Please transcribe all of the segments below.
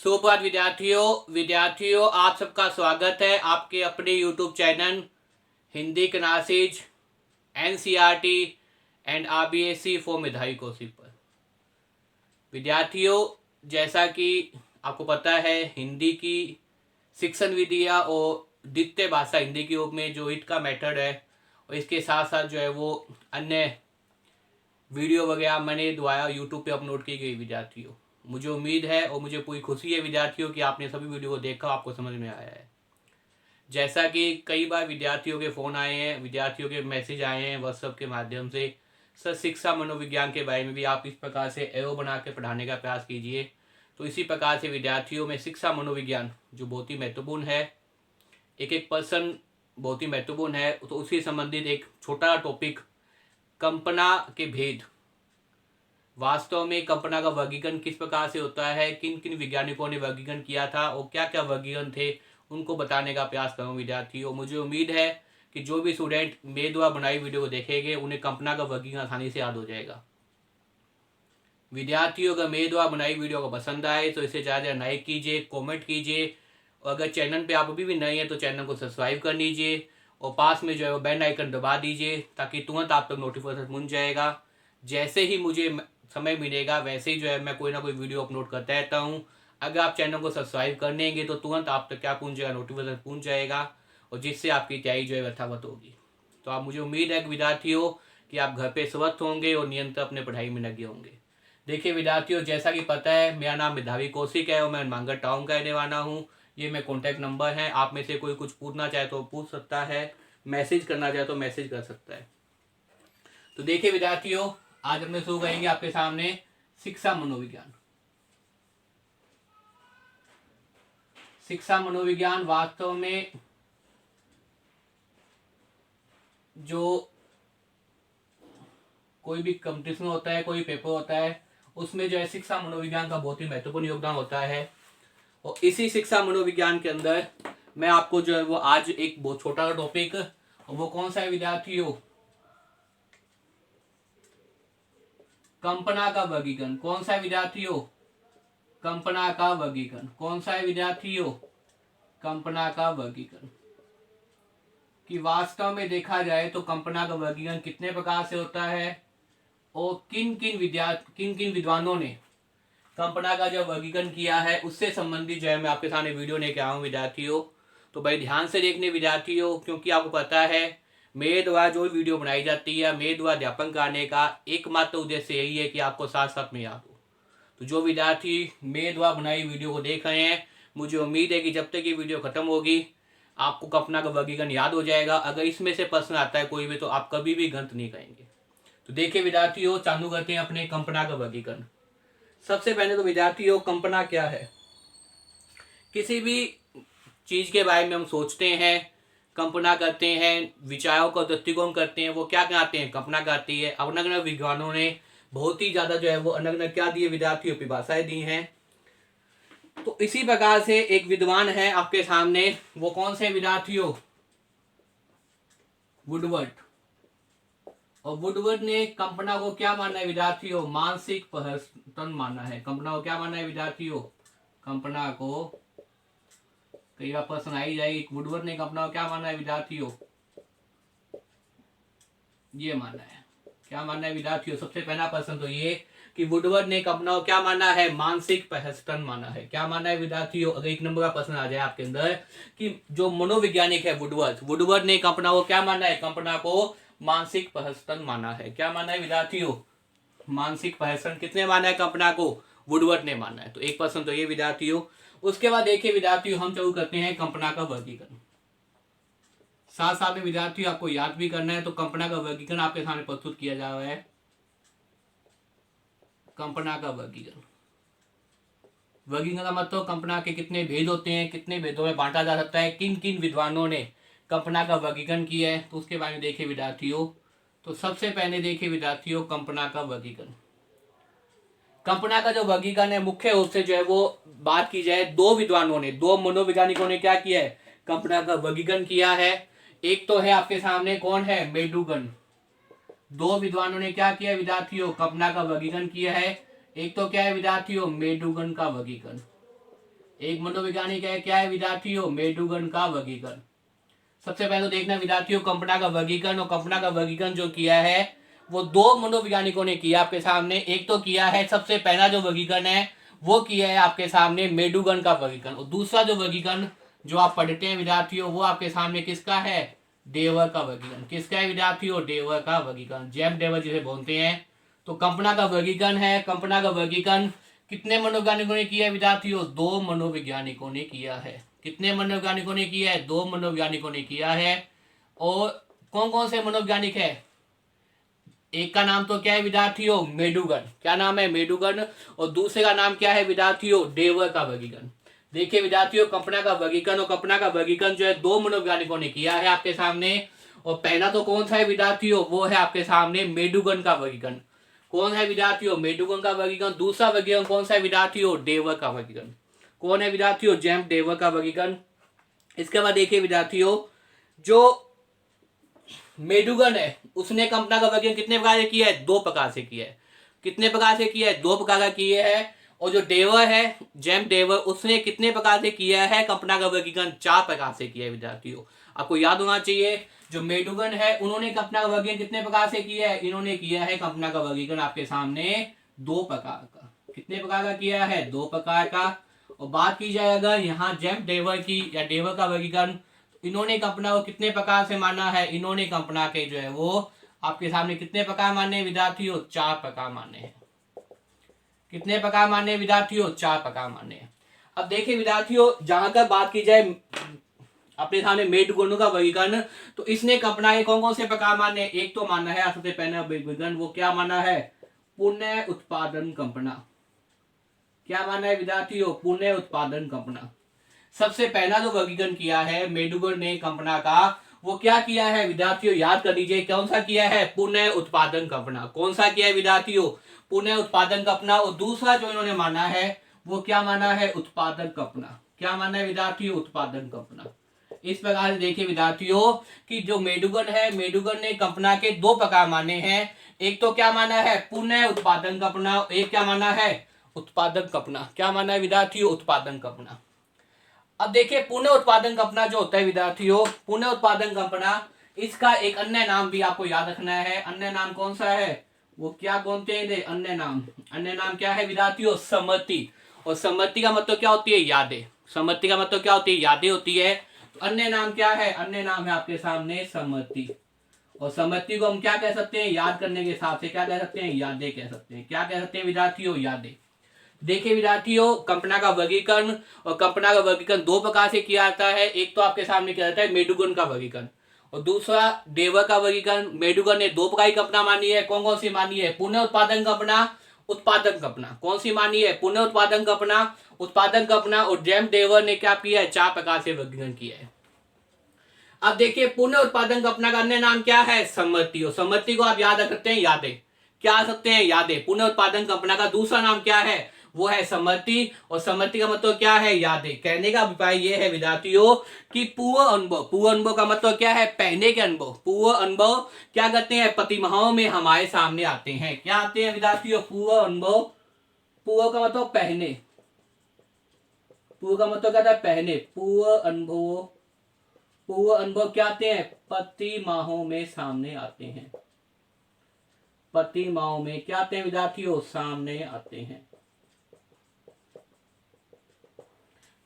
सुप्रभात विद्यार्थियों आप सबका स्वागत है आपके अपने YouTube channel Hindi classes NCERT and RBSC for मेधावी कौशिक पर। विद्यार्थियों, जैसा कि आपको पता है, हिंदी की शिक्षण विधियाँ और द्वितीय भाषा हिंदी के रूप में जो हिट का मेथड है, और इसके साथ साथ जो है वो अन्य वीडियो वगैरह मैंने द्वारा यूट्यूब पे अपलोड की गई। विद्यार्थियों, मुझे उम्मीद है और मुझे पूरी खुशी है विद्यार्थियों कि आपने सभी वीडियो को देखा, आपको समझ में आया है। जैसा कि कई बार विद्यार्थियों के फ़ोन आए हैं, विद्यार्थियों के मैसेज आए हैं व्हाट्सएप के माध्यम से, सर शिक्षा मनोविज्ञान के बारे में भी आप इस प्रकार से एरो बना के पढ़ाने का प्रयास कीजिए। तो इसी प्रकार से विद्यार्थियों में शिक्षा मनोविज्ञान जो बहुत ही महत्वपूर्ण है, एक एक पर्सन बहुत ही महत्वपूर्ण है, तो उससे संबंधित एक छोटा टॉपिक कंपना के भेद, वास्तव में कंपना का वर्गीकरण किस प्रकार से होता है, किन किन वैज्ञानिकों ने वर्गीकरण किया था और क्या क्या वर्गीकरण थे, उनको बताने का प्रयास करूँ विद्यार्थियों। मुझे उम्मीद है कि जो भी स्टूडेंट मेरे द्वारा बनाई वीडियो को देखेंगे उन्हें कंपना का वर्गीकरण आसानी से याद हो जाएगा। विद्यार्थियों, अगर मेरे द्वारा बनाई वीडियो को पसंद आए तो इसे ज़्यादा लाइक कीजिए, कॉमेंट कीजिए, और अगर चैनल पर आप अभी भी नए हैं तो चैनल को सब्सक्राइब कर लीजिए और पास में जो है वो बेल आइकन दबा दीजिए ताकि तुरंत आप तक नोटिफिकेशन पहुँच जाएगा। जैसे ही मुझे समय मिलेगा वैसे ही जो है मैं कोई ना कोई वीडियो अपलोड करता रहता हूँ। अगर आप चैनल को सब्सक्राइब कर लेंगे तो तुरंत आप तक क्या पहुँच जाएगा, नोटिफिकेशन पहुँच जाएगा, और जिससे आपकी तैयारी जो है यथावत होगी। तो आप, मुझे उम्मीद है कि विद्यार्थियों कि आप घर पे स्वस्थ होंगे और निरंतर अपने पढ़ाई में लगे होंगे। देखिए विद्यार्थियों, जैसा कि पता है, मेरा नाम मेधावी कौशिक है और मैं मांगड़ टाउन का रहने वाला हूँ। ये मेरे कॉन्टैक्ट नंबर है, आप में से कोई कुछ पूछना चाहे तो पूछ सकता है, मैसेज करना चाहे तो मैसेज कर सकता है। तो देखिए विद्यार्थियों, आज हम शुरू करेंगे आपके सामने शिक्षा मनोविज्ञान। शिक्षा मनोविज्ञान वास्तव में जो कोई भी कंपटीशन होता है, कोई पेपर होता है, उसमें जो है शिक्षा मनोविज्ञान का बहुत ही महत्वपूर्ण योगदान होता है। और इसी शिक्षा मनोविज्ञान के अंदर मैं आपको जो है वो आज एक बहुत छोटा टॉपिक, वो कौन सा है विद्यार्थियों, कंपना का वर्गीकरण। कौन सा है विद्यार्थियों, कंपना का वर्गीकरण। कौन सा है विद्यार्थियों, कंपना का वर्गीकरण। कि वास्तव में देखा जाए तो कंपना का वर्गीकरण कितने प्रकार से होता है और किन किन विद्वानों ने कंपना का जो वर्गीकरण किया है उससे संबंधित जो है मैं आपके सामने वीडियो लेके आया हूँ विद्यार्थियों। तो भाई ध्यान से देखने विद्यार्थियों, क्योंकि आपको पता है मेरे द्वारा जो वीडियो बनाई जाती है, मेरे द्वारा अध्यापन कराने का एकमात्र उद्देश्य यही है कि आपको साथ साथ में याद हो। तो जो विद्यार्थी मेरे द्वारा बनाई वीडियो को देख रहे हैं, मुझे उम्मीद है कि जब तक ये वीडियो खत्म होगी आपको कंपना का वर्गीकरण याद हो जाएगा। अगर इसमें से प्रश्न आता है कोई भी तो आप कभी भी गलत नहीं करेंगे। तो देखिए विद्यार्थियों, चालू करते हैं अपने कंपना का वर्गीकरण। सबसे पहले तो विद्यार्थियों, कंपना क्या है। किसी भी चीज के बारे में हम सोचते हैं, कल्पना करते हैं, विचारों का दृष्टिकोण करते हैं, वो क्या कहते हैं, कल्पना करती है। अलग अलग विद्वानों ने बहुत ही ज्यादा जो है वो अलग अलग क्या दिए विद्यार्थियों, परिभाषाएं दी हैं। तो इसी प्रकार से एक विद्वान है आपके सामने, वो कौन से विद्यार्थियों, वुडवर्ड। और वुडवर्ड ने कंपना को क्या माना है विद्यार्थियों, मानसिक परिवर्तन माना है। कंपना को क्या माना है विद्यार्थियों, कंपना को, कई बार प्रश्न आई जाएगी, वुडवर्ड ने कंपना को क्या माना है विद्यार्थियों, ये माना है। क्या मानना है विद्यार्थियों, सबसे पहला प्रश्न तो ये कि वुडवर्ड ने कंपना को क्या माना है, मानसिक परिवर्तन माना है। क्या माना है विद्यार्थियों, अगर एक नंबर का प्रश्न आ जाए आपके अंदर कि जो मनोवैज्ञानिक है वुडवर्ड ने कंपना को क्या माना है, कंपना को मानसिक परिवर्तन माना है। क्या माना है विद्यार्थियों, मानसिक परिवर्तन। किसने माना है कंपना को, वुडवर्ड ने माना है। तो एक प्रश्न तो ये विद्यार्थियों। उसके बाद देखिए विद्यार्थियों, हम चालू करते हैं कंपना का वर्गीकरण। साथ साथ में विद्यार्थियों आपको याद भी करना है, तो कंपना का वर्गीकरण आपके सामने प्रस्तुत किया जा रहा है। कंपना का वर्गीकरण, वर्गीकरण का मतलब कंपना के कितने भेद होते हैं, कितने भेदों में बांटा जा सकता है, किन किन विद्वानों ने कंपना का वर्गीकरण किया है, तो उसके बारे में देखिए विद्यार्थियों। तो सबसे पहले देखिए विद्यार्थियों, कंपना का वर्गीकरण। कंपना का जो वर्गीकरण है मुख्य रूप से जो है वो बात की जाए, दो विद्वानों ने, दो मनोवैज्ञानिकों ने क्या किया है, कंपना का वर्गीकरण किया है। एक तो है आपके सामने कौन है, मेडुगन। दो विद्वानों ने क्या किया विद्यार्थियों, कंपना का वर्गीकरण किया है। एक तो क्या है विद्यार्थियों, मेडुगन का वर्गीकरण। एक मनोवैज्ञानिक है, क्या है विद्यार्थियों, मेडुगन का वर्गीकरण। सबसे पहले तो देखना विद्यार्थियों कंपना का वर्गीकरण, और कंपना का वर्गीकरण जो किया है वो दो मनोवैज्ञानिकों ने किया आपके सामने। एक तो किया है सबसे पहला जो वर्गीकरण है वो किया है आपके सामने मेडुगन का वर्गीकरण, और दूसरा जो वर्गीकरण जो आप पढ़ते हैं विद्यार्थियों वो आपके सामने किसका है, डेवर का वर्गीकरण। किसका है विद्यार्थियों, डेवर का वर्गीकरण, जेम्स डेवर जिसे बोलते हैं। तो कंपना का वर्गीकरण है, कंपना का वर्गीकरण कितने मनोवैज्ञानिकों ने किया है विद्यार्थियों, दो मनोवैज्ञानिकों ने किया है। कितने मनोवैज्ञानिकों ने किया है, दो मनोवैज्ञानिकों ने किया है। और कौन कौन से मनोवैज्ञानिक है, एक का नाम तो क्या है विद्यार्थियों, मेडुगन, क्या नाम है, मेडुगन, और दूसरे का नाम क्या है विद्यार्थियों, डेवर का वर्गीकरण। देखिए विद्यार्थियों कंपना का वर्गीकरण, और कंपना का वर्गीकरण जो है दो मनोवैज्ञानिकों ने किया है आपके सामने। और पहला तो कौन सा है विद्यार्थियों, वो है आपके सामने मेडुगन का वर्गीकरण। कौन है विद्यार्थियों, मेडुगन का वर्गीकरण। दूसरा वर्गीकरण कौन सा है विद्यार्थियों, डेवर का वर्गीकरण। कौन है विद्यार्थियों, जेम्स डेवर का वर्गीकरण। इसके बाद देखिए विद्यार्थियों जो मेडुगन है उसने कंपना का वर्गीकरण कितने प्रकार से किया है, दो प्रकार से किया है। कितने प्रकार से किया है, दो प्रकार का किया है। और जो डेवर है, जेम्स डेवर, उसने कितने प्रकार से किया है कंपना का वर्गीकरण, चार प्रकार से किया है विद्यार्थियों। आपको याद होना चाहिए जो मेडुगन है उन्होंने कंपना का वर्गीकरण कितने प्रकार से किया है, इन्होंने किया है कंपना का वर्गीकरण आपके सामने दो प्रकार का। कितने प्रकार का किया है, दो प्रकार का। और बात की जाए अगर यहाँ जेम्स डेवर की या डेवर का वर्गीकरण, इन्होंने कंपना को कितने प्रकार से माना है, इन्होंने कंपना के जो है वो आपके सामने कितने प्रकार माने विद्यार्थियों, चार प्रकार माने हैं। कितने प्रकार माने विद्यार्थियों, चार प्रकार माने हैं। अब देखिए विद्यार्थियों जहां तक बात की जाए अपने सामने मेडुगन का वर्गीकरण, तो इसने कंपना के कौन कौन से प्रकार माने, एक तो माना है सबसे पहला वर्गीकरण, वो क्या माना है, पुनः उत्पादन कंपना। क्या माना है विद्यार्थियों, पुनः उत्पादन कंपना। सबसे पहला जो वर्गीकरण किया है मेडुगन ने कंपना का, वो क्या किया है विद्यार्थियों, याद कर लीजिए कौन सा किया है, पुनः उत्पादन कंपना। कौन सा किया है विद्यार्थियों, पुनः उत्पादन कंपना। और दूसरा जो इन्होंने माना है वो क्या माना है, उत्पादन कंपना। क्या माना है विद्यार्थियों, उत्पादन कंपना। इस प्रकार से देखिए विद्यार्थियों कि जो मेडुगन है, मेडुगन ने कंपना के दो प्रकार माने हैं। एक तो क्या माना है, पुनः उत्पादन कंपना, एक क्या माना है, उत्पादन कंपना। क्या माना है विद्यार्थियों, उत्पादन कंपना। अब देखिए पुनः उत्पादन कंपना जो होता है विद्यार्थियों, पुनः उत्पादन कंपना, इसका एक अन्य नाम भी आपको याद रखना है। अन्य नाम कौन सा है, वो क्या बोलते हैं, अन्य नाम। अन्य नाम क्या है विद्यार्थियों, सम्मति। और सम्मति का मतलब क्या होती है, यादें। सम्मति का मतलब क्या होती है, यादें होती है। तो अन्य नाम क्या है, अन्य नाम है आपके सामने सम्मति। और सम्मति को हम क्या कह सकते हैं, याद करने के हिसाब से क्या कह सकते हैं, यादें कह सकते हैं। क्या कह सकते हैं विद्यार्थियों, यादें। देखिए विद्यार्थियों कंपना का वर्गीकरण, और कंपना का वर्गीकरण दो प्रकार से किया जाता है। एक तो आपके सामने किया जाता है मेडुगन का वर्गीकरण, और दूसरा डेवर का वर्गीकरण। मेडुगन ने दो प्रकार की कंपना मानी है, कौन कौन सी मानी है, पुनः उत्पादन कंपना, उत्पादन कंपना। कौन सी मानी है, पुनः उत्पादन कंपना, उत्पादन कंपना। और जेम्स डेवर ने क्या किया है, चार प्रकार से वर्गीकरण किया है। अब देखिए पुनः उत्पादन कंपना का अन्य नाम क्या है, सम्मति। और सम्मति को आप याद रख सकते हैं, यादें। क्या आ सकते हैं, यादें। पुनः उत्पादन कंपना का दूसरा नाम क्या है, वो है सम्मति। और सम्मति का मतलब क्या है, यादें। कहने का अभिप्राय ये है विद्यार्थियों कि पूर्व अनुभव, पूर्व अनुभव का मतलब क्या है, पहले के अनुभव। पूर्व अनुभव क्या करते हैं, प्रतिमाओं में हमारे सामने आते हैं। क्या आते हैं विद्यार्थियों, पूर्व अनुभव। पूर्व का मतलब पहले, पूर्व का मतलब क्या था, पहले। पूर्व अनुभव, पूर्व अनुभव क्या आते हैं, प्रतिमाहों में सामने आते हैं। प्रतिमाओं में क्या आते हैं विद्यार्थियों, सामने आते हैं।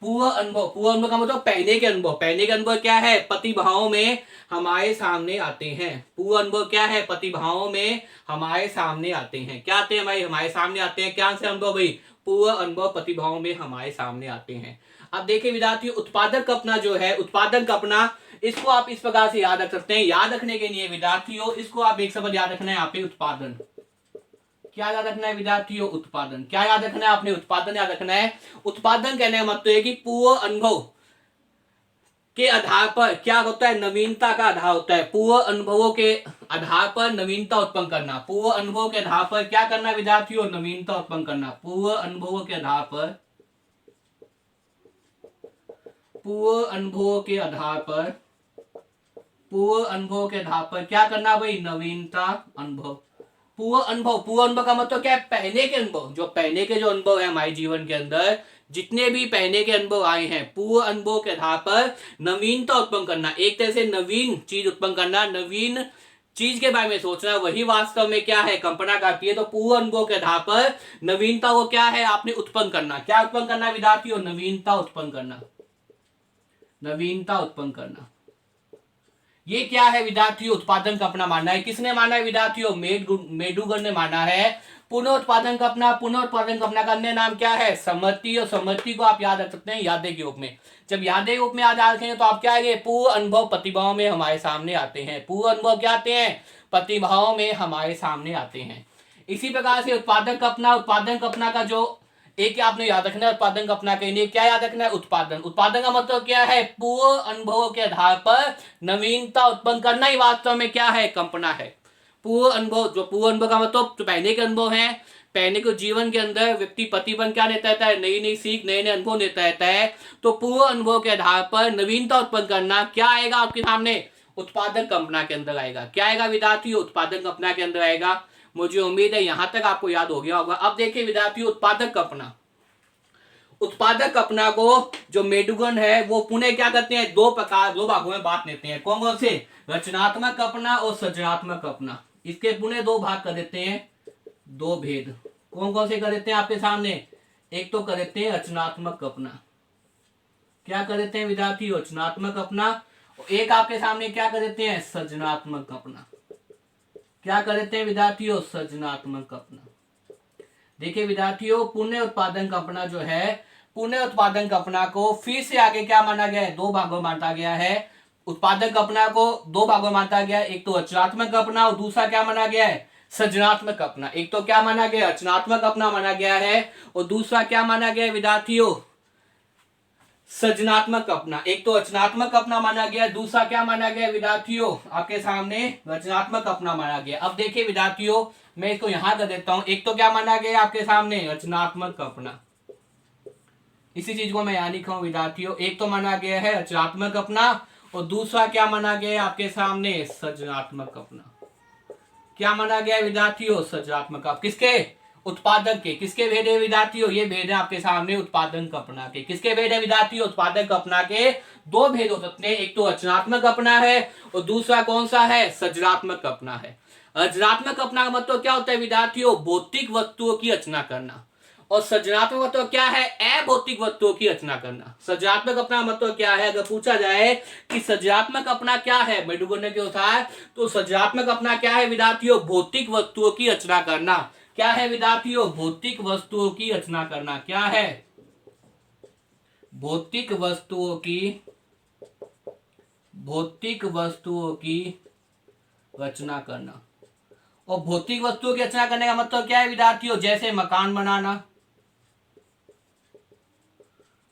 पूर्व अनुभव, पूर्व अनुभव का मतलब पहले के अनुभव। पहले के अनुभव क्या है, प्रतिभाओं में हमारे सामने आते हैं। पूर्व अनुभव क्या है, प्रतिभाओं में हमारे सामने आते हैं। क्या आते हैं भाई, हमारे सामने आते हैं। क्या से अनुभव भाई, पूर्व अनुभव प्रतिभाओं में हमारे सामने आते हैं। अब देखिए विद्यार्थियों उत्पादक कल्पना जो है, उत्पादन कल्पना, इसको आप इस प्रकार से याद रख सकते हैं। याद रखने के लिए विद्यार्थियों इसको आप एक शब्द याद रखना है, यहाँ पे उत्पादन। क्या याद रखना है विद्यार्थियों, उत्पादन। क्या याद रखना है आपने, उत्पादन याद रखना है। उत्पादन कहने का मतलब है कि पूर्व अनुभव के आधार पर क्या होता है, नवीनता का आधार होता है। पूर्व अनुभवों के आधार पर नवीनता उत्पन्न करना। पूर्व अनुभव के आधार पर क्या करना विद्यार्थियों, नवीनता उत्पन्न करना। पूर्व अनुभवों के आधार पर, पूर्व अनुभवों के आधार पर, पूर्व अनुभव के आधार पर क्या करना भाई, नवीनता अनुभव। पूर्व अनुभव, पूर्व अनुभव का मतलब क्या है, पहले के अनुभव। जो पहले के जो अनुभव है हमारे जीवन के अंदर जितने भी पहले के अनुभव आए हैं, पूर्व अनुभव के आधार पर नवीनता उत्पन्न करना, एक तरह से नवीन चीज उत्पन्न करना, नवीन चीज के बारे में सोचना, वही वास्तव में क्या है, कल्पना करती है। तो पूर्व अनुभव के आधार पर नवीनता को क्या है, आपने उत्पन्न करना। क्या उत्पन्न करना विद्यार्थियों? नवीनता उत्पन्न करना, नवीनता उत्पन्न करना। ये क्या है विद्यार्थियों? उत्पादन कल्पना मानना है। किसने माना है विद्यार्थियों? मेडुगन ने माना है। पुनः उत्पादन कल्पना, पुनः उत्पादन कल्पना का अन्य नाम क्या है? समृद्धि। और समृद्धि को आप याद रख सकते हैं यादें के रूप में। जब यादें के रूप में याद रखेंगे तो आप क्या आएंगे? पूर्व अनुभव प्रतिभाओं में हमारे सामने आते हैं। पूर्व अनुभव क्या आते हैं? प्रतिभाओं में हमारे सामने आते हैं। इसी प्रकार से उत्पादन कल्पना, उत्पादन कल्पना का जो एक आपने याद रखना है, उत्पादन कल्पना के लिए क्या याद रखना है? उत्पादन। उत्पादन का मतलब क्या है? पूर्व अनुभवों के आधार पर नवीनता उत्पन्न करना ही वास्तव में क्या है? कल्पना है। पूर्व अनुभव, जो पूर्व अनुभव का मतलब जो पहले के अनुभव हैं, पहले के जीवन के अंदर व्यक्ति प्रतिबंध क्या लेता रहता है? नई नई सीख, नए नए अनुभव लेता रहता है। तो पूर्व अनुभव के आधार पर नवीनता उत्पन्न करना क्या आएगा आपके सामने? उत्पादन कल्पना के अंदर आएगा। क्या आएगा विद्यार्थी? उत्पादन कल्पना के अंदर आएगा। मुझे उम्मीद है यहां तक आपको याद हो गया होगा। अब देखिए विद्यार्थी, उत्पादक कल्पना, उत्पादक कल्पना को जो मेडुगन है वो पुनः क्या करते हैं? दो भागों में बांट लेते हैं। कौन कौन से? रचनात्मक कल्पना और सृजनात्मक कल्पना। इसके पुनः दो भाग कर देते हैं, दो भेद। कौन कौन से कर देते हैं आपके सामने? एक तो कर देते हैं रचनात्मक कल्पना। क्या कर देते हैं विद्यार्थी? रचनात्मक कल्पना। एक आपके सामने क्या कर देते हैं? सृजनात्मक कल्पना। क्या कर देते हैं विद्यार्थियों? सृजनात्मक कल्पना। देखिए विद्यार्थियों, पुनः उत्पादन कल्पना जो है, पुनः उत्पादन कल्पना को फिर से आगे क्या माना गया है? दो भागों में बांटा गया है। उत्पादन कल्पना को दो भागों में बांटा गया है, एक तो रचनात्मक कल्पना और दूसरा क्या माना गया है? सृजनात्मक कल्पना। एक तो क्या माना गया? रचनात्मक कल्पना माना गया है और दूसरा क्या माना गया है विद्यार्थियों? सृजनात्मक कल्पना। एक तो रचनात्मक कल्पना माना गया, दूसरा क्या माना गया विद्यार्थियों? आपके सामने रचनात्मक कल्पना माना गया। अब देखिए विद्यार्थियों, मैं इसको यहां कर देता हूं। एक तो क्या माना गया आपके सामने? रचनात्मक कल्पना। इसी चीज को मैं यहां लिखा हूं विद्यार्थियों। एक तो माना गया है रचनात्मक कल्पना और दूसरा क्या माना गया है आपके सामने? सृजनात्मक कल्पना। क्या माना गया है विद्यार्थियों? सृजनात्मक। किसके? उत्पादक के। किसके भेद है विद्यार्थियों? ये भेद है आपके सामने उत्पादन कल्पना के। किसके भेद है विद्यार्थियों? उत्पादन कल्पना के। दो भेद हो सकते हैं, एक तो रचनात्मक कल्पना है और दूसरा कौन सा है? सृजनात्मक कल्पना है। रचनात्मक कल्पना का मतलब क्या होता है विद्यार्थियों? भौतिक वस्तुओं की रचना करना। और सृजनात्मक मतलब क्या है? अभौतिक वस्तुओं की रचना करना। सृजनात्मक कल्पना मतलब क्या है? अगर पूछा जाए कि सृजनात्मक कल्पना क्या है मेडुगन के अनुसार, तो सृजनात्मक कल्पना क्या है विद्यार्थियों? भौतिक वस्तुओं की रचना करना। क्या है विद्यार्थियों? भौतिक वस्तुओं की रचना करना। क्या है? भौतिक वस्तुओं की रचना करना। और भौतिक वस्तुओं की रचना करने का मतलब क्या है विद्यार्थियों? जैसे मकान बनाना।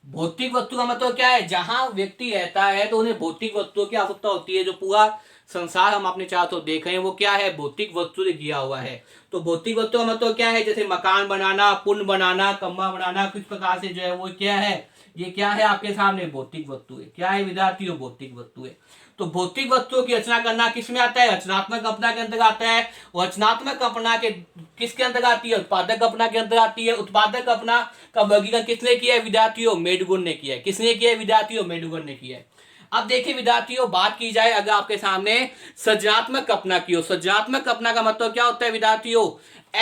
भौतिक वस्तु का मतलब क्या है? जहां व्यक्ति रहता है तो उन्हें भौतिक वस्तुओं की आवश्यकता होती है। जो पूरा संसार हम अपने चारों तरफ देख रहे हैं वो क्या है? भौतिक वस्तु से किया हुआ है। तो भौतिक वस्तु का मतलब क्या है? जैसे मकान बनाना, पुल बनाना, कमरा बनाना, किस प्रकार से जो है वो क्या है? ये क्या है आपके सामने? भौतिक वस्तु है। क्या है विद्यार्थियों? भौतिक वस्तु है। तो भौतिक वस्तुओं की रचना करना किसमें आता है? रचनात्मक कल्पना के अंतर्गत आता है। रचनात्मक कल्पना के किसके अंतर्गत आती है? उत्पादक कल्पना के अंतर्गत आती है। उत्पादक कल्पना का वर्गीकरण किसने किया है विद्यार्थियों? मेडुगन ने किया है। किसने किया है विद्यार्थियों? मेडुगन ने किया है। अब देखिए विद्यार्थियों, बात की जाए अगर आपके सामने सृजनात्मक कल्पना की हो। सृजनात्मक कल्पना का मतलब क्या होता है विद्यार्थियों?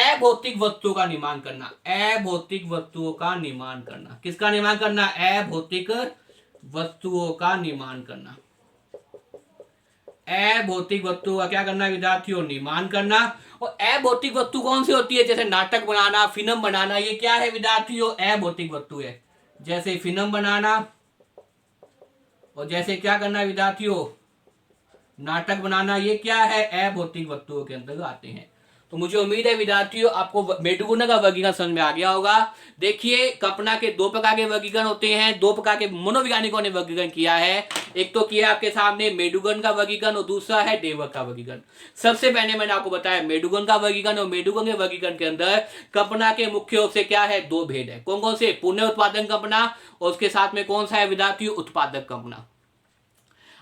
अभौतिक वस्तुओं का निर्माण करना। अभौतिक वस्तुओं का निर्माण करना। किसका निर्माण करना? अभौतिक वस्तुओं का निर्माण करना। अभौतिक वस्तु का क्या करना विद्यार्थियों? निर्माण करना। और अभौतिक वस्तु कौन सी होती है? जैसे नाटक बनाना, फिल्म बनाना, ये क्या है विद्यार्थियों? अभौतिक वस्तु है। जैसे फिल्म बनाना और जैसे क्या करना विद्यार्थियों? नाटक बनाना, ये क्या है? अभौतिक वस्तुओं के अंतर्गत आते हैं। तो मुझे उम्मीद है विद्यार्थियों आपको मेडुगन का वर्गीकरण समझ में आ गया होगा। देखिए कल्पना के दो प्रकार के वर्गीकरण होते हैं, दो प्रकार के मनोवैज्ञानिकों ने वर्गीकरण किया है। एक तो किया आपके सामने मेडुगन का वर्गीकरण और दूसरा है डेवर का वर्गीकरण। सबसे पहले मैंने आपको बताया मेडुगन का वर्गीकरण, और मेडुगन के वर्गीकरण के अंदर कल्पना के मुख्य रूप से क्या है? दो भेद है। कौन कौन से? पुनः उत्पादन कल्पना और उसके साथ में कौन सा है विद्यार्थियों? उत्पादक कल्पना।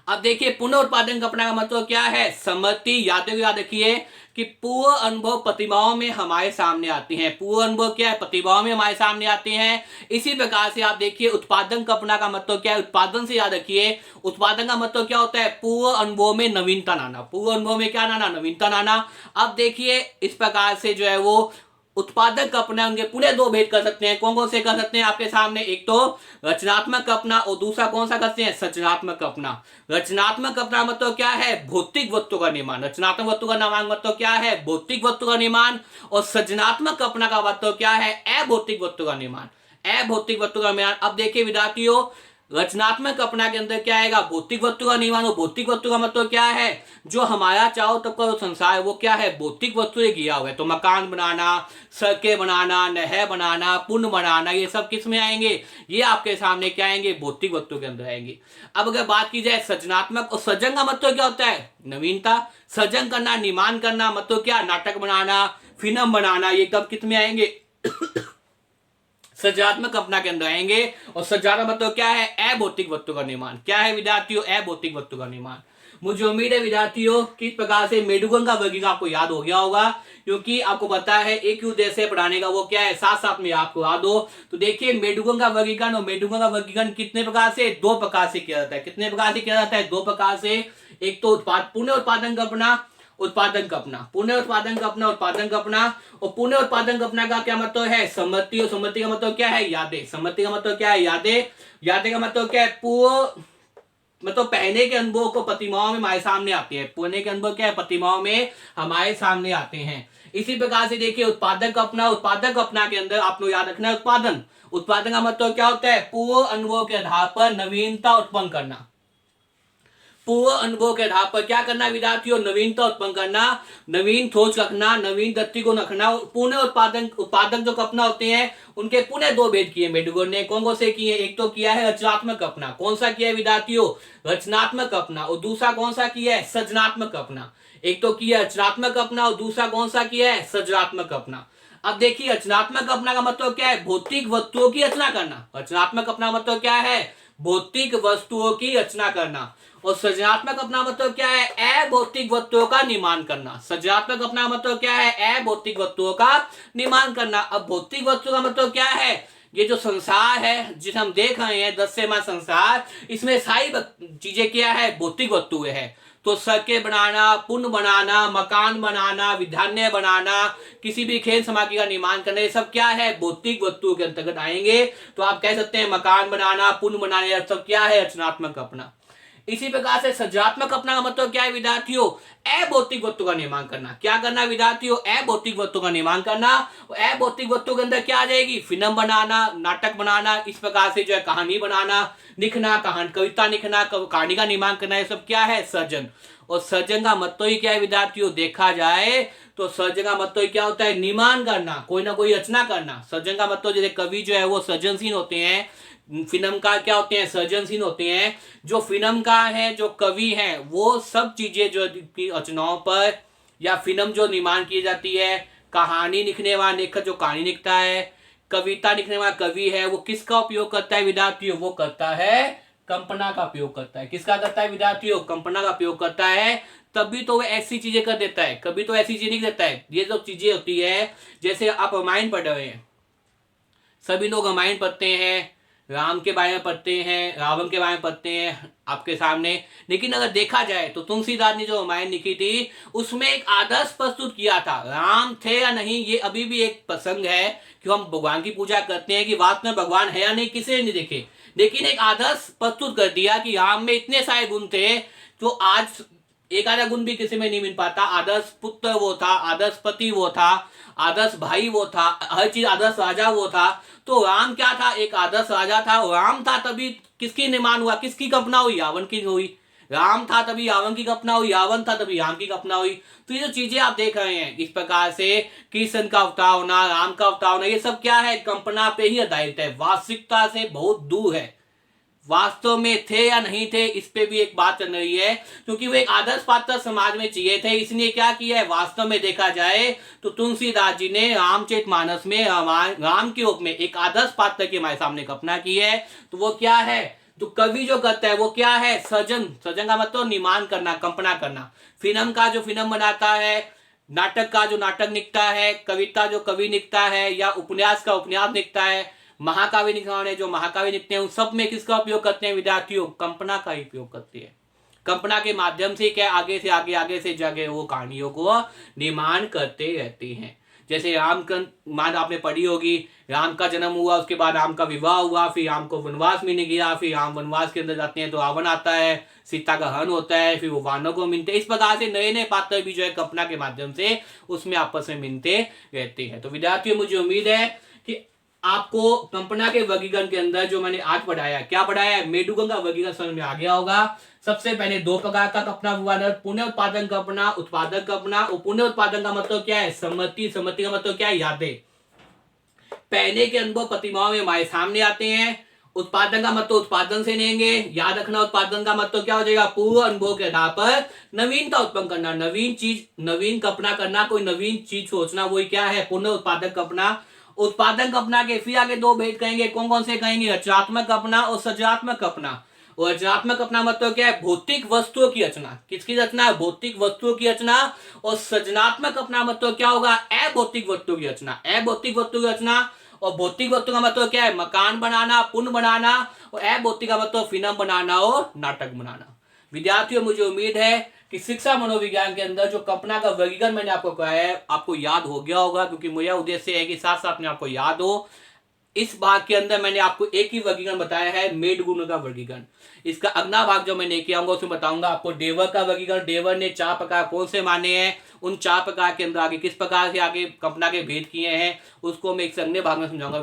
अब देखिए पुनः उत्पादन कल्पना का मतलब क्या है, सम्मति। याद रखिए कि पूर्व अनुभव प्रतिभाओं में हमारे सामने आती हैं। पूर्व अनुभव क्या है, प्रतिभाओं में हमारे सामने आते हैं। इसी प्रकार से आप देखिए उत्पादन कल्पना का मतलब क्या है, उत्पादन से याद रखिए उत्पादन का मतलब क्या होता है, पूर्व अनुभव में नवीनता लाना। पूर्व अनुभव में क्या लाना, नवीनता लाना। अब देखिए इस प्रकार से जो है वो उत्पादक कल्पना उनके पूरे दो भेद कर सकते हैं। कौन कौन से कर सकते हैं आपके सामने, एक तो रचनात्मक कल्पना और दूसरा कौन सा करते हैं, सृजनात्मक कल्पना। रचनात्मक कल्पना मतलब क्या है, भौतिक वस्तु का निर्माण। रचनात्मक वस्तु का निर्माण मतलब क्या है, भौतिक वस्तु का निर्माण। और सृजनात्मक कल्पना का मतलब क्या है, अभौतिक वस्तु का निर्माण। अभौतिक वस्तु का निर्माण। अब देखिए विद्यार्थियों, रचनात्मक कल्पना के अंदर क्या आएगा, भौतिक वस्तु का निर्माण। और भौतिक वस्तु का मतलब क्या है, जो हमारा चारों तरफ का जो संसार है वो क्या है, भौतिक वस्तु से घिरा हुआ है। तो मकान बनाना, सड़कें बनाना, नहर बनाना, पुल बनाना, ये सब किस में आएंगे, ये आपके सामने क्या आएंगे, भौतिक वस्तु के अंदर आएंगे। अब अगर बात की जाए सृजनात्मक और सृजन का मतलब क्या होता है, नवीनता। सृजन करना, निर्माण करना मतलब क्या, नाटक बनाना, फिल्म बनाना, ये कब किस में आएंगे सृजनात्मक कल्पना के अंदर आएंगे। और सृजनात्मक मतलब क्या है, अभौतिक वस्तु का निर्माण। क्या है विद्यार्थियों, अभौतिक वस्तु का निर्माण। मुझे उम्मीद है विद्यार्थियों किस प्रकार से मेडुगन का वर्गीकरण आपको याद हो गया होगा, क्योंकि आपको पता है एक ही उद्देश्य पढ़ाने का, वो क्या है, साथ साथ में आपको याद हो। तो देखिए मेडुगन का वर्गीकरण, और मेडुगन का वर्गीकरण कितने प्रकार से, दो प्रकार से किया जाता है। कितने प्रकार से किया जाता है, दो प्रकार से। एक तो पुनः उत्पादन कल्पना, उत्पादन कल्पना, पुनः उत्पादन कल्पना, उत्पादन कल्पना। और पुनः उत्पादन कल्पना का क्या मतलब है, सम्मति। और सम्मति का मतलब क्या है, यादें। सम्मति का मतलब क्या है, यादें। यादें का मतलब क्या है, पूर्व मतलब पहले के अनुभव को प्रतिमाओं में हमारे सामने आते हैं। पहले के अनुभव क्या है, प्रतिमाओं में हमारे सामने आते हैं। इसी प्रकार से देखिए उत्पादक कल्पना, उत्पादक कल्पना के अंदर आप लोग याद रखना है उत्पादन। उत्पादन का मतलब क्या होता है, पूर्व अनुभव के आधार पर नवीनता उत्पन्न करना। पूर्व अनुभव के आधार पर क्या करना विद्यार्थियों, नवीनता उत्पन्न करना, नवीन सोच रखना, नवीन दृष्टिकोण रखना। पुनः उत्पादन, उत्पादक जो कल्पना होते हैं उनके पुनः दो भेद किए मेडुगन ने। कौन कौन से किए, एक तो किया है रचनात्मक कल्पना। कौन सा किया है विद्यार्थियों, रचनात्मक कल्पना। और दूसरा कौन सा किया है, सृजनात्मक कल्पना। एक तो किया रचनात्मक कल्पना और दूसरा कौन सा किया है, सृजनात्मक कल्पना। अब देखिए रचनात्मक कल्पना का मतलब क्या है, भौतिक वस्तुओं की रचना करना। रचनात्मक कल्पना मतलब क्या है, भौतिक वस्तुओं की रचना करना। और सृजनात्मक अपना मतलब क्या है, अभौतिक वस्तुओं का निर्माण करना। सृजनात्मक अपना मतलब क्या है, अभौतिक वस्तुओं का निर्माण करना। अब भौतिक वस्तु का मतलब क्या है, ये जो संसार है जिसे हम देख रहे हैं, दृश्यमान संसार, इसमें सारी चीजें क्या है, भौतिक वस्तुएं है। तो सड़कें बनाना, पुल बनाना, मकान बनाना, विद्यालय बनाना, किसी भी खेल सामग्री का निर्माण करना, ये सब क्या है, भौतिक वस्तुओं के अंतर्गत आएंगे। तो आप कह सकते हैं मकान बनाना, पुल बनाना, ये सब क्या है, रचनात्मक अपना। इसी प्रकार से सृजनात्मक अपना का मतलब क्या है विद्यार्थियों, अभौतिक वस्तु का निर्माण करना। क्या करना विद्यार्थियों, अभौतिक वस्तु का निर्माण करना। अभौतिक वस्तु के अंदर क्या आ जाएगी, फिल्म बनाना, नाटक बनाना, इस प्रकार से जो है कहानी बनाना, लिखना, कहानी, कविता लिखना, कहानी का निर्माण करना, ये सब क्या है, सृजन। और सृजन का मतलब ही क्या है विद्यार्थियों, देखा जाए तो सृजन का मतलब क्या होता है, निर्माण करना, कोई ना कोई रचना करना। सृजन का मतलब जैसे कवि जो है वो सृजनशील होते हैं, फिल्म का क्या होते हैं, सृजनशील होते हैं। जो फिल्म का है, जो कवि है, वो सब चीजें जो रचनाओं पर या फिल्म जो निर्माण की जाती है, कहानी लिखने वाला लेखक जो कहानी लिखता है, कविता लिखने वाला कवि है, वो किसका उपयोग करता है विद्यार्थियों, वो करता है कल्पना का उपयोग करता है। किसका करता है विद्यार्थियों, कल्पना का उपयोग करता है। तभी तो वो ऐसी चीजें कर देता है, कभी तो ऐसी चीज नहीं देता है। ये जो चीजें होती है, जैसे आप रामायण पढ़ रहे हैं, सभी लोग रामायण पढ़ते हैं, राम के बारे में पढ़ते हैं, रावण के बारे में पढ़ते हैं आपके सामने। लेकिन अगर देखा जाए तो तुलसीदास ने जो रामायण लिखी थी उसमें एक आदर्श प्रस्तुत किया था। राम थे या नहीं ये अभी भी एक प्रसंग है कि हम भगवान की पूजा करते हैं कि वास्तव में भगवान है या नहीं, किसी ने नहीं देखे। लेकिन एक आदर्श प्रस्तुत कर दिया कि राम में इतने सारे गुण थे जो आज एक आधा गुण भी किसी में नहीं मिल पाता। आदर्श पुत्र वो था, आदर्श पति वो था, आदर्श भाई वो था, हर चीज आदर्श राजा वो था। तो राम क्या था, एक आदर्श राजा था। राम था तभी किसकी निर्माण हुआ, किसकी कल्पना हुई, रावण की हुई। राम था तभी रावण की कल्पना हुई, रावण था तभी राम की कल्पना हुई। तो ये जो चीजें आप देख रहे हैं इस प्रकार से कृष्ण का अवतार होना, राम का अवतार होना, ये सब क्या है, कल्पना पे ही आधारित है, वास्तविकता से बहुत दूर है। वास्तव में थे या नहीं थे इस पे भी एक बात चल रही है, क्योंकि वो एक आदर्श पात्र समाज में चाहिए थे, इसलिए क्या किया है, वास्तव में देखा जाए तो तुलसीदास जी ने रामचरितमानस में राम के रूप में एक आदर्श पात्र की हमारे सामने कल्पना की है। तो वो क्या है, तो कवि जो करता है वो क्या है, सृजन। सृजन का मतलब निर्माण करना, कल्पना करना। फिल्म का जो फिल्म बनाता है, नाटक का जो नाटक लिखता है, कविता जो कवि लिखता है, या उपन्यास का उपन्यास लिखता है, महाकाव्य लिखने जो महाकाव्य लिखते हैं, उन सब में किसका उपयोग करते हैं विद्यार्थियों, कल्पना का ही उपयोग करते हैं। कल्पना के माध्यम से क्या आगे से आगे से जगह वो कहानियों को निर्माण करते रहते हैं। जैसे राम का मान आपने पढ़ी होगी, राम का जन्म हुआ, उसके बाद राम का विवाह हुआ, फिर राम को वनवास मिलने गया, फिर राम वनवास के अंदर जाते हैं तो रावण आता है, सीता का हरण होता है, फिर वो वानरों को मिलते हैं। इस प्रकार से नए नए पात्र भी जो है कल्पना के माध्यम से उसमें आपस में मिलते रहते हैं। तो विद्यार्थियों मुझे उम्मीद है कि आपको कल्पना के वर्गीकरण के अंदर जो मैंने आज पढ़ाया, क्या पढ़ाया है, मेडुगन का वर्गीकरण समझ में आ गया होगा। सबसे पहले दो प्रकार का कल्पना हुआ, पुनः उत्पादन कल्पना, उत्पादक कल्पना। और पुनः उत्पादन का मतलब क्या है, सम्मति। सम्मति का मतलब क्या है, यादें। पहले के अनुभव प्रतिमाओं में हमारे सामने आते हैं। उत्पादन का मतलब उत्पादन से लेंगे, याद रखना। उत्पादन का मतलब क्या हो जाएगा, पूर्व अनुभव के आधार पर नवीनता उत्पन्न करना, नवीन चीज, नवीन कल्पना करना, कोई नवीन चीज सोचना, वही क्या है, पुनः उत्पादक कल्पना। उत्पादन कल्पना के फिर आगे दो भेद कहेंगे, कौन कौन से कहेंगे, रचनात्मक कल्पना और सृजनात्मक कल्पना। और रचनात्मक कल्पना मतलब क्या है, भौतिक वस्तुओं की रचना। किसकी रचना, भौतिक वस्तुओं की रचना। और सृजनात्मक कल्पना मतलब क्या होगा, अभौतिक वस्तुओं की रचना। अभौतिक वस्तु की रचना। और भौतिक वस्तु का मतलब क्या है, मकान बनाना, पुल बनाना। और अभौतिक का मतलब फिल्म बनाना और नाटक बनाना। विद्यार्थियों मुझे उम्मीद है कि शिक्षा मनोविज्ञान के अंदर जो कल्पना का वर्गीकरण मैंने आपको कहा है आपको याद हो गया होगा, क्योंकि मेरा उद्देश्य है कि साथ साथ में आपको याद हो। इस भाग के अंदर मैंने आपको एक ही वर्गीकरण बताया है, मेडगुण का वर्गीकरण। इसका अगला भाग जो मैं लेके आऊंगा उसमें बताऊंगा आपको डेवर का वर्गीकरण। डेवर ने 4 प्रकार कौन से माने हैं, उन 4 प्रकार के अंदर आगे किस प्रकार से आगे कल्पना के भेद किए हैं, उसको मैं एक अगले भाग में समझाऊंगा।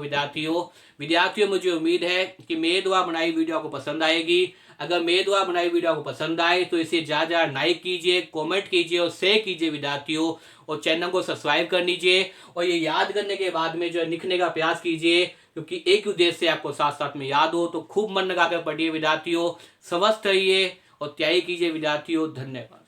विद्यार्थियों मुझे उम्मीद है कि मेरे द्वारा बनाई वीडियो आपको पसंद आएगी। अगर मेरे द्वारा बनाई वीडियो आपको पसंद आए तो इसे ज्यादा लाइक कीजिए, कमेंट कीजिए और शेयर कीजिए विद्यार्थियों। और चैनल को सब्सक्राइब कर लीजिए। और ये याद करने के बाद में जो लिखने का प्रयास कीजिए, क्योंकि एक उद्देश्य से आपको साथ साथ में याद हो। तो खूब मन लगाकर पढ़िए विद्यार्थियों। स्वस्थ रहिए और तैयारी कीजिए विद्यार्थियों। धन्यवाद।